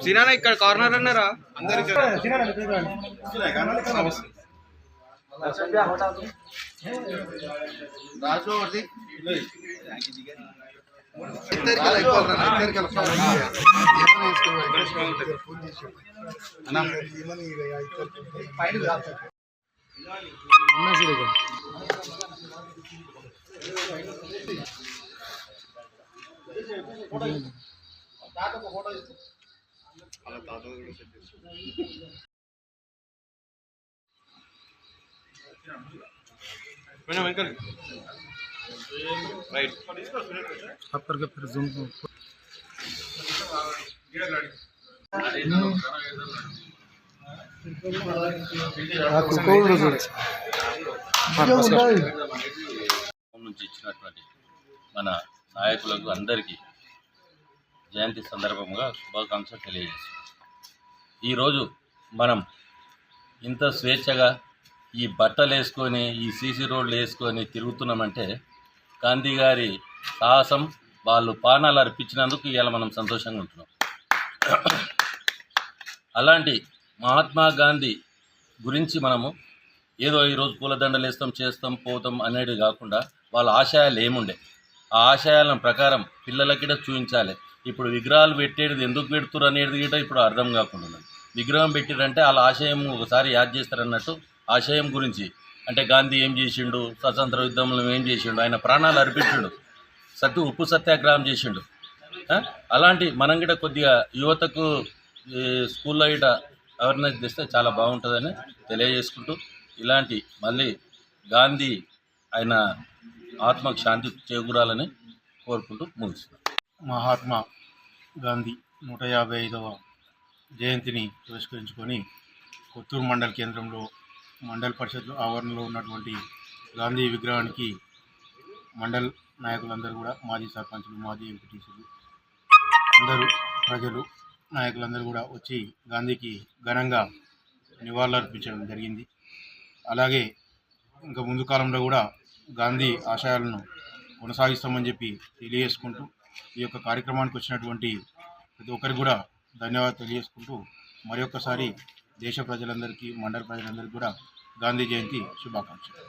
సినా ఇక్కడ కార్నర్ అన్నారా అందరికి राइट आप करके फिर जूम నుంచి ఇచ్చినటువంటి మన నాయకులకు అందరికీ జయంతి సందర్భంగా శుభాకాంక్షలు తెలియజేస్తాం. ఈరోజు మనం ఇంత స్వేచ్ఛగా ఈ బట్టలు వేసుకొని ఈ సీసీ రోడ్లు వేసుకొని తిరుగుతున్నామంటే గాంధీ గారి సాహసం, వాళ్ళు ప్రాణాలు అర్పించినందుకు ఇవాళ మనం సంతోషంగా ఉంటున్నాం. అలాంటి మహాత్మా గాంధీ గురించి మనము ఏదో ఈరోజు పూలదండలు వేస్తాం చేస్తాం పోతాం అనేది కాకుండా వాళ్ళ ఆశయాలు ఏముండే, ఆ ఆశయాలను ప్రకారం పిల్లలకి కూడా చూపించాలి. ఇప్పుడు విగ్రహాలు పెట్టేది ఎందుకు పెడుతురు అనేది కూడా ఇప్పుడు అర్థం కాకుండా విగ్రహం పెట్టిరంటే వాళ్ళ ఆశయం ఒకసారి యాద్ చేస్తారన్నట్టు ఆశయం గురించి అంటే గాంధీ ఏం చేసిండు, స్వతంత్ర యుద్ధంలో ఏం చేసిండు, ఆయన ప్రాణాలు అర్పించిండు, ఉప్పు సత్యాగ్రహం చేసిండు. అలాంటి మనం కూడా కొద్దిగా యువతకు స్కూల్లో ఇట అవేర్నెస్ చేస్తే చాలా బాగుంటుందని తెలియజేసుకుంటూ ఇలాంటి మళ్ళీ గాంధీ ఆయన ఆత్మకు శాంతి చేకూరాలని కోరుకుంటూ ముగిస్తున్నాం. మహాత్మా గాంధీ 155వ జయంతిని పురస్కరించుకొని కొత్తూరు మండల కేంద్రంలో మండల పరిషత్ ఆవరణలో ఉన్నటువంటి గాంధీ విగ్రహానికి మండల్ నాయకులందరూ కూడా మాజీ సర్పంచులు, మాజీ ఎంపీటీసీలు అందరూ ప్రజలు నాయకులందరూ కూడా వచ్చి గాంధీకి ఘనంగా నివాళులర్పించడం జరిగింది. అలాగే ఇంకా ముందు కాలంలో కూడా గాంధీ ఆశయాలను కొనసాగిస్తామని చెప్పి తెలియజేసుకుంటూ ఈ యొక్క కార్యక్రమానికి వచ్చినటువంటి ప్రతి ఒక్కరికి కూడా ధన్యవాదాలు తెలియజేసుకుంటూ మరొకసారి దేశ ప్రజలందరికీ, మండల ప్రజలందరికీ కూడా గాంధీ జయంతి శుభాకాంక్షలు.